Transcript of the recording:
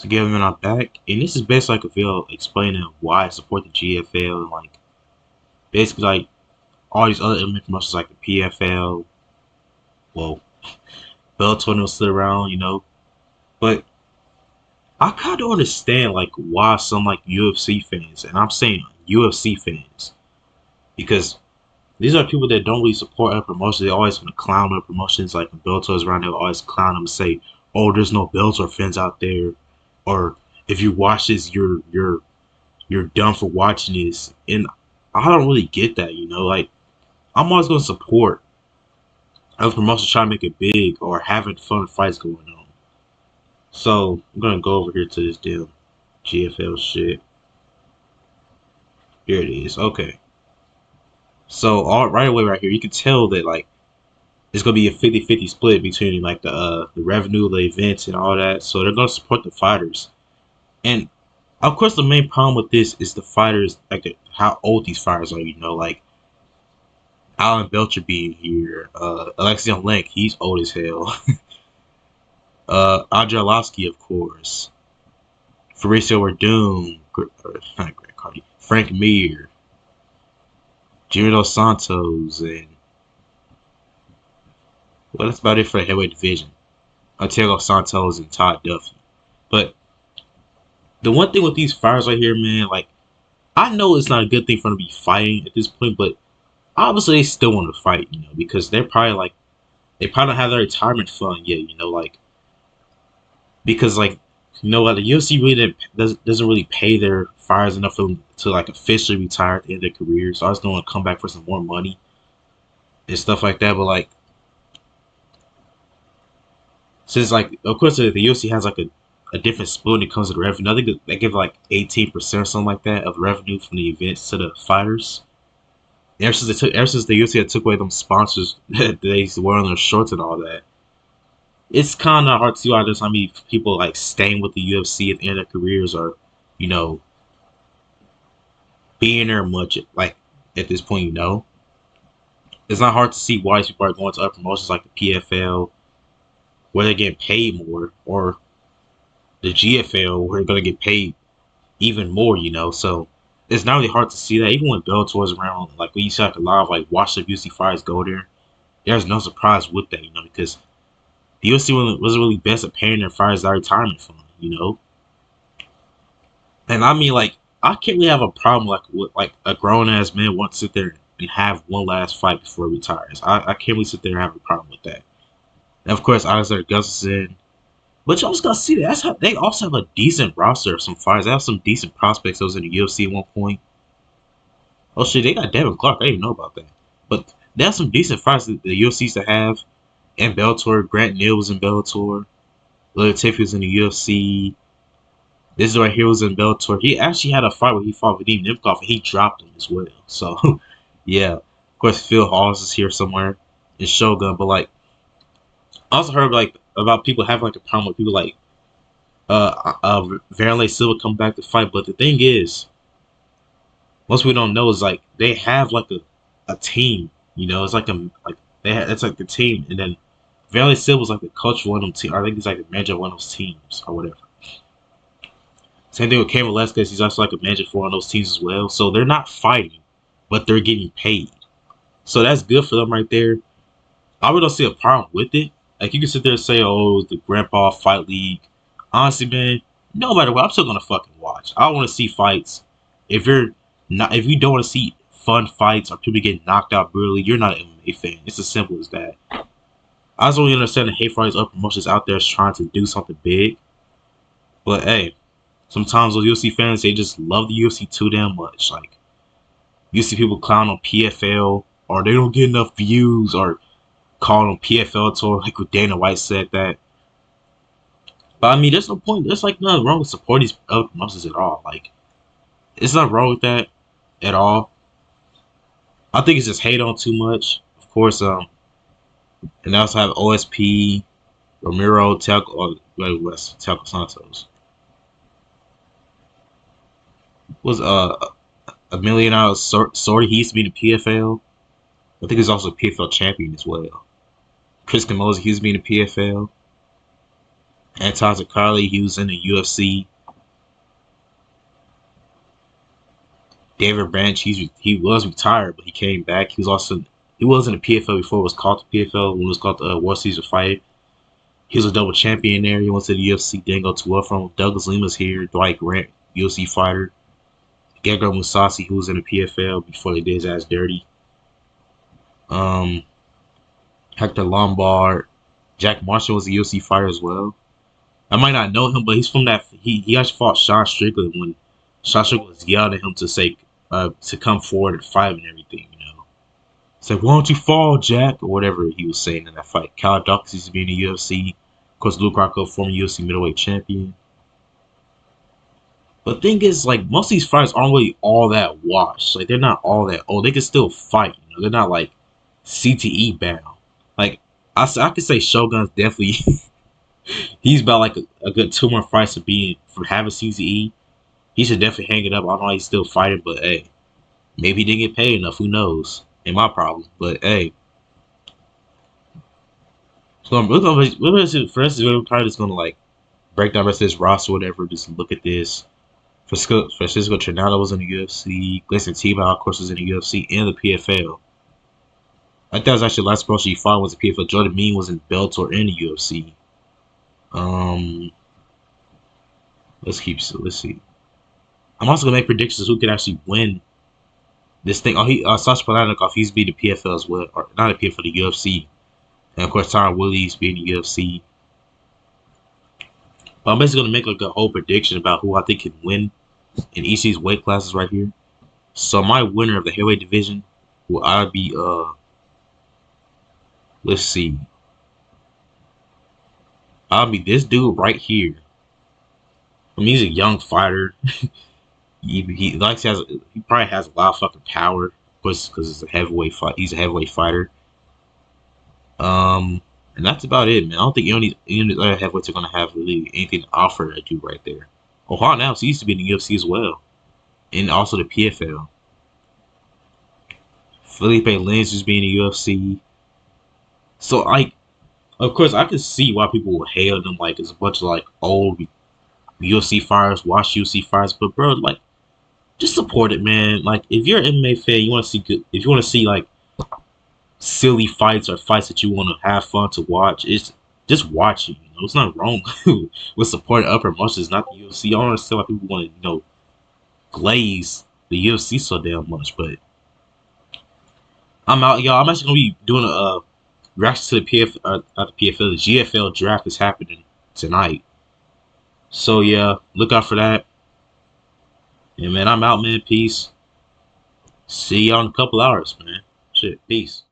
to give him our back. And this is basically like a video explaining why I support the GFL and like basically like all these other MMA promotions like the PFL. Well, Bellator was still around, but I kind of understand like why some like UFC fans, and I'm saying UFC fans, because these are people that don't really support other promotions. They always want to clown other promotions. Like when Bellator is around, they'll always clown them and say, "Oh, there's no Bellator fans out there," or "If you watch this, you're dumb for watching this." And I don't really get that, Like I'm always going to support other promotions trying to make it big or having fun fights going on. So I'm gonna go over here to this damn GFL shit. Here it is. Okay. So all right away right here, you can tell that like it's gonna be a 50-50 split between like the revenue, the events, and all that. So they're gonna support the fighters. And of course, the main problem with this is the fighters, like how old these fighters are. Like Alan Belcher being here, Alexei Lenk, he's old as hell. Andre Arlovsky, of course, Fabricio Werdum, not Greg Cardi, Frank Mir, Junior Dos Santos, and well, that's about it for the heavyweight division. Thiago Santos and Todd Duffy. But the one thing with these fighters right here, man, like I know it's not a good thing for them to be fighting at this point, but obviously they still want to fight, because they're probably like they probably don't have their retirement fund yet, like because like what the UFC really doesn't really pay their fighters enough for them to like officially retire at the end of their career. So I just don't want to come back for some more money and stuff like that. But like since like of course the UFC has like a different split when it comes to the revenue. I think they give like 18% or something like that of revenue from the events to the fighters. Ever since the UFC took away them sponsors that they used to wear on their shorts and all that, it's kind of hard to see why there's so many people like staying with the UFC at the end of their careers or, you know, being there much like at this point. It's not hard to see why these people are going to other promotions like the PFL where they're getting paid more, or the GFL where they're going to get paid even more. So it's not really hard to see that. Even when Bellator was around, like we used to have a lot of like watch the UFC fighters go there. There's no surprise with that, because the UFC wasn't really best at paying their fighters their retirement fund. And I mean, like, I can't really have a problem like with like a grown ass man wants to sit there and have one last fight before he retires. I can't really sit there and have a problem with that. And of course, Alexander Gustafsson. But you also gotta see that they also have a decent roster of some fighters. They have some decent prospects that was in the UFC at one point. Oh shit, they got Devin Clark. I didn't know about that. But they have some decent fighters that the UFC used to have. And Bellator, Grant Neal was in Bellator. Lil Tiffy was in the UFC. This is right here was in Bellator. He actually had a fight where he fought Vadim Nemkov and he dropped him as well. So, yeah. Of course, Phil Hawes is here somewhere in Shogun. But, like, I also heard, like, about people having, like, a problem with people like Vanderlei Silva come back to fight. But the thing is, most we don't know is, like, they have, like, a team. It's like it's like the team. And then Vanderlei Silva's, like, the coach of one of them teams. I think he's, like, the manager of one of those teams or whatever. Same thing with Cain Velasquez. He's also like a manager for one of those teams as well. So they're not fighting, but they're getting paid. So that's good for them right there. I really don't see a problem with it. Like you can sit there and say, "Oh, the Grandpa Fight League." Honestly, man, no matter what, I'm still gonna fucking watch. I want to see fights. If you don't want to see fun fights or people getting knocked out brutally, you're not an MMA fan. It's as simple as that. I just don't understand the hate for these other promotions out there trying to do something big. But hey. Sometimes those UFC fans, they just love the UFC too damn much. Like, you see people clown on PFL, or they don't get enough views, or call on PFL tour, like what Dana White said that. But I mean, there's no point. There's like nothing wrong with supporting these other promotions at all. Like, it's not wrong with that at all. I think it's just hate on too much. Of course, and they also have OSP, Ramiro, Telco Santos. Was $1 million Sorry, he used to be in the PFL. I think he's also a PFL champion as well. Chris Camozzi, he used to be in the PFL. Anton Carly, he was in the UFC. David Branch, he was retired, but he came back. He was in the PFL before it was called the PFL when it was called the World Series of Fight. He was a double champion there. He went to the UFC, didn't go too well from him. Douglas Lima's here. Dwight Grant, UFC fighter. Gegard Mousasi, who was in the PFL before they did his ass dirty. Um, Hector Lombard. Jack Marshall was a UFC fighter as well. I might not know him, but he's from that. He actually fought Sean Strickland when Sean Strickland was yelling at him to say to come forward and fight and everything. It's like, why don't you fall, Jack, or whatever he was saying in that fight. Cal Dawkins used to be in the UFC. Of course, Luke Rocco, former UFC middleweight champion. But the thing is, like, most of these fighters aren't really all that washed. Like, they're not all that old. They can still fight. They're not like CTE bound. Like, I could say Shogun's definitely he's about like a good 2 more fights of being from having CTE. He should definitely hang it up. I don't know why he's still fighting, but hey, maybe he didn't get paid enough. Who knows? Ain't my problem. But hey, so for instance, we're probably just gonna like break down the rest of this roster, or whatever. Just look at this. Francisco Trinaldo was in the UFC. Gleison Tibau, of course, was in the UFC and the PFL. I think that was actually the last person he fought was the PFL. Jordan Mean was in Bellator and the UFC. Um, let's see. I'm also gonna make predictions who could actually win this thing. Oh, Sasha Palatnikov, he's beat the PFL as well, or not the PFL, the UFC, and of course Tyron Woodley's being the UFC. But I'm basically gonna make like a whole prediction about who I think can win in each of these weight classes right here. So my winner of the heavyweight division will either be let's see, I'll be this dude right here. I mean, he's a young fighter. He likes he probably has a lot of fucking power, because it's a heavyweight fight. He's a heavyweight fighter. And that's about it, man. I don't think any other heavyweights are gonna have really anything to offer that dude right there. Oh, Juan now used to be in the UFC as well, and also the PFL. Felipe Lins is being in the UFC. So like, of course, I can see why people will hail them like it's a bunch of like old UFC fighters, watch UFC fighters, but bro, like, just support it, man. Like, if you're an MMA fan, you want to see good. If you want to see like silly fights or fights that you want to have fun to watch, it's just watch it. It's not wrong with supporting upper promotions, not the UFC. I don't understand why people want to, glaze the UFC so damn much. But I'm out, y'all. I'm actually gonna be doing a reaction to the not the PFL, the GFL draft is happening tonight. So yeah, look out for that. And man, I'm out, man. Peace. See y'all in a couple hours, man. Shit, peace.